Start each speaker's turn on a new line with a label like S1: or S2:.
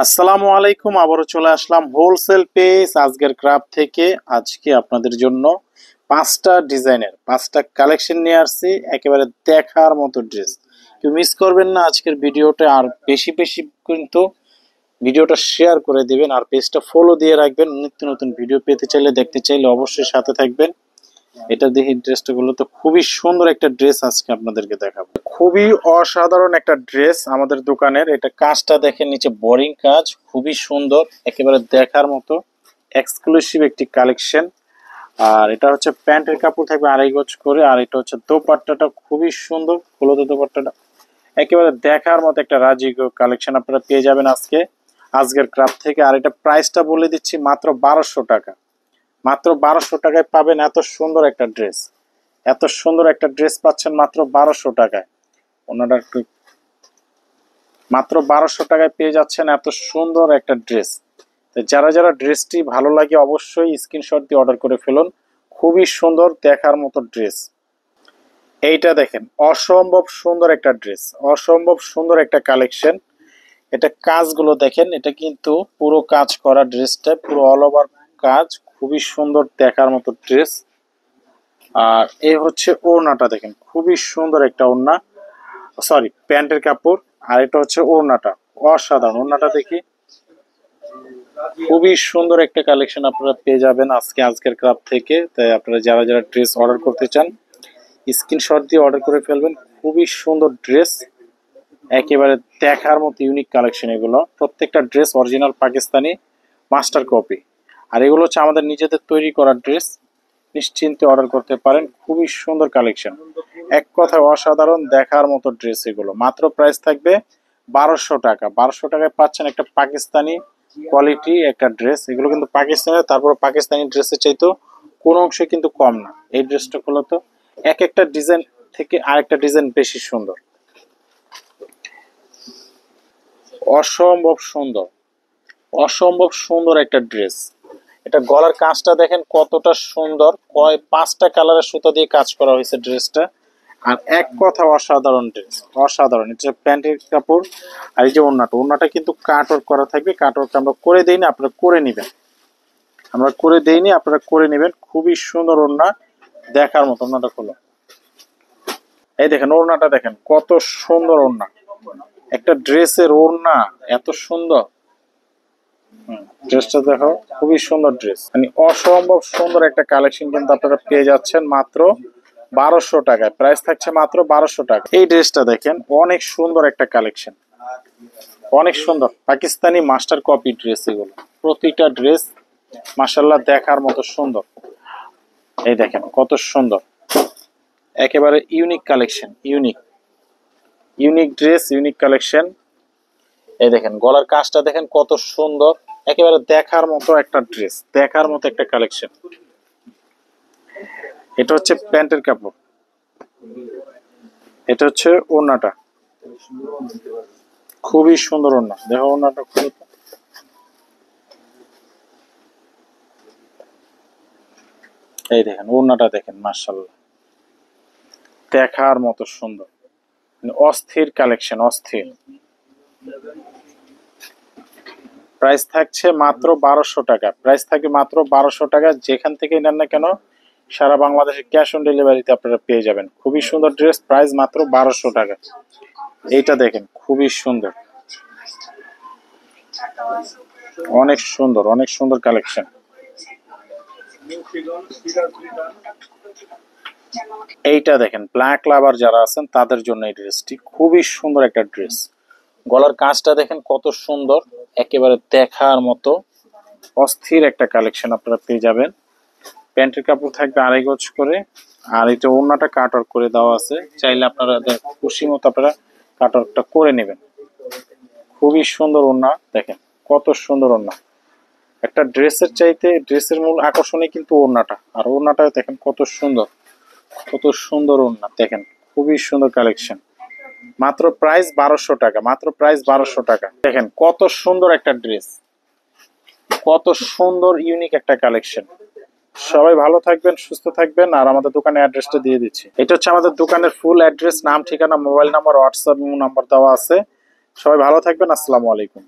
S1: আসসালামু আলাইকুম, আবারও চলে আসলাম হোলসেল পেজ আজকের ক্রাফট থেকে। আজকে আপনাদের জন্য পাঁচটা ডিজাইনের পাঁচটা কালেকশন নিয়ে আসছি, একেবারে দেখার মতো ড্রেস। কেউ মিস করবেন না আজকের ভিডিওটা, আর বেশি বেশি কিন্তু ভিডিওটা শেয়ার করে দিবেন, আর পেজটা ফলো দিয়ে রাখবেন। নিত্য নতুন ভিডিও পেতে চাইলে, দেখতে চাইলে অবশ্যই সাথে থাকবেন। এটা দেখি ড্রেসটা গুলো তো খুবই সুন্দর একটা ড্রেস আজকে আপনাদেরকে দেখাবো। খুবই অসাধারণ একটা ড্রেস আমাদের দোকানের। এটা কাজটা দেখেন, নিচে বোরিং কাজ, খুবই সুন্দর, একেবারে দেখার মতো এক্সক্লুসিভ একটি কালেকশন। আর এটা হচ্ছে প্যান্টের কাপড় থাকবে আড়াই গজ করে, আর এটা হচ্ছে দোপাট্টাটা খুবই সুন্দর, হলুদ দোপাট্টাটা একেবারে দেখার মতো একটা রাজকীয় কালেকশন আপনারা পেয়ে যাবেন আজকের ক্রাফট থেকে। আর এটা প্রাইসটা বলে দিচ্ছি মাত্র 1200 টাকা। মাত্র 1200 টাকায় পাবেন এত সুন্দর একটা ড্রেস। এত সুন্দর একটা ড্রেস পাচ্ছেন মাত্র 1200 টাকায়। ওনারা একটু মাত্র 1200 টাকায় পেয়ে যাচ্ছেন এত সুন্দর একটা ড্রেস। যারা যারা ড্রেসটি ভালো লাগে অবশ্যই স্ক্রিনশট দিয়ে অর্ডার করে ফেলুন। খুবই সুন্দর দেখার মতো ড্রেস। এইটা দেখেন, অসম্ভব সুন্দর একটা ড্রেস, অসম্ভব সুন্দর একটা কালেকশন। এটা কাজগুলো দেখেন, এটা কিন্তু পুরো কাজ করা ড্রেসটা, পুরো অল ওভার কাজ, খুবই সুন্দর দেখার মতো ড্রেস। আর এই হচ্ছে ওড়নাটা দেখেন, খুবই সুন্দর একটা ওড়না, সরি প্যান্টের কাপড়। আর এটা হচ্ছে ওড়নাটা, অসাধারণ ওড়নাটা দেখি, খুবই সুন্দর একটা কালেকশন আপনারা পেয়ে যাবেন আজকের ক্রাফট থেকে। তাই আপনারা যারা যারা ড্রেস অর্ডার করতে চান স্ক্রিনশট দিয়ে অর্ডার করে ফেলবেন। খুবই সুন্দর ড্রেস, একেবারে দেখার মতো ইউনিক কালেকশন এগুলো। প্রত্যেকটা dress original Pakistani master copy. আর এগুলো হচ্ছে আমাদের নিজেদের তৈরি করা ড্রেস, নিশ্চিন্তে অর্ডার করতে পারেন। খুবই সুন্দর কালেকশন, এক কথায় অসাধারণ দেখার মতো ড্রেস এগুলো। মাত্র প্রাইস থাকবে 1200 টাকা। 1200 টাকায় পাচ্ছেন একটা পাকিস্তানি কোয়ালিটি একটা ড্রেস। এগুলো কিন্তু পাকিস্তানের, তারপর পাকিস্তানি ড্রেসের চাইতেও কোনো অংশে কিন্তু কম না। এই ড্রেসটা গুলো তো এক একটা ডিজাইন থেকে আরেকটা ডিজাইন বেশি সুন্দর, অসম্ভব সুন্দর, অসম্ভব সুন্দর একটা ড্রেস। এটা গলার কাজটা দেখেন কতটা সুন্দর, পাঁচটা কালারের সুতা দিয়ে কাজ করা হয়েছে ড্রেসটা। আর এক কথা অসাধারণ ড্রেস, অসাধারণ। এটা প্যান্টের কাপড়। আর এই যে ওড়নাটা কিন্তু কাট ওয়ার্ক করা থাকবে। কাট ওয়ার্ক আমরা করে দিই না, আপনারা করে নেবেন। আমরা করে দেইনি, আপনারা করে নেবেন। খুবই সুন্দর ওড়না, দেখার মতো। ওড়নাটা খোলো, এই দেখেন ওড়নাটা দেখেন কত সুন্দর ওড়না। একটা ড্রেসের ওড়না এত সুন্দর। ড্রেসটা দেখো, খুবই সুন্দর ড্রেস, মানে অসম্ভব সুন্দর একটা কালেকশন কিন্তু আপনারা পেয়ে যাচ্ছেন মাত্র 1200 টাকায়। প্রাইস থাকছে মাত্র 1200 টাকা। এই ড্রেসটা দেখেন, অনেক সুন্দর একটা কালেকশন, অনেক সুন্দর পাকিস্তানি মাস্টার কপি ড্রেস এগুলো। প্রতিটা ড্রেস মাশাআল্লাহ দেখার মতো সুন্দর। এই দেখেন কত সুন্দর, একেবারে unique collection, unique unique dress, unique collection. এই দেখেন গলার কাজটা দেখেন কত সুন্দর, একেবারে দেখার মতো একটা ড্রেস, দেখার মতো একটা কালেকশন। এটা হচ্ছে প্যান্টের কাপড়, এটা হচ্ছে ওড়নাটা, খুবই সুন্দর ওড়না। দেখো ওড়নাটা খুবই, এই দেখেন ওড়নাটা দেখেন, মাশাআল্লাহ দেখার মতো সুন্দর, অস্থির কালেকশন, অস্থির। প্রাইস থাকছে মাত্র 1200 টাকা। প্রাইস থাকবে মাত্র 1200 টাকা। যেখান থেকে নেন না কেন সারা বাংলাদেশে ক্যাশ অন ডেলিভারিতে আপনারা পেয়ে যাবেন। খুবই সুন্দর ড্রেস, প্রাইস মাত্র 1200 টাকা। এইটা দেখেন খুবই সুন্দর, অনেক সুন্দর, অনেক সুন্দর কালেকশন। এইটা দেখেন, ব্ল্যাক লাভার যারা আছেন তাদের জন্য এই ড্রেসটি খুবই সুন্দর একটা ড্রেস। গলার কাজটা দেখেন কত সুন্দর, একেবারে দেখার মতো অস্থির একটা কালেকশন আপনারা পেয়ে যাবেন। প্যান্টের কাপড় থাকবে আড়াই গজ করে। আর এটা ওড়নাটা কাট ওয়ার্ক করে দেওয়া আছে, চাইলে আপনারা খুশি মতো আপনারা কাট ওয়ার্কটা করে নেবেন। খুবই সুন্দর ওড়না দেখেন, কত সুন্দর ওড়না। একটা ড্রেসের চাইতে ড্রেসের মূল আকর্ষণই কিন্তু ওড়নাটা। আর ওড়নাটা দেখেন কত সুন্দর, কত সুন্দর ওড়না দেখেন, খুবই সুন্দর কালেকশন। মাত্র প্রাইস 1200 টাকা, মাত্র প্রাইস 1200 টাকা। দেখেন কত সুন্দর একটা ড্রেস, কত সুন্দর ইউনিক একটা কালেকশন। সবাই ভালো থাকবেন, সুস্থ থাকবেন। আর আমাদের দোকানের অ্যাড্রেসটা দিয়ে দিচ্ছি। এটা হচ্ছে আমাদের দোকানের ফুল অ্যাড্রেস, নাম, ঠিকানা, মোবাইল নাম্বার, হোয়াটসঅ্যাপ নাম্বার দেওয়া আছে। সবাই ভালো থাকবেন। আসসালামু আলাইকুম।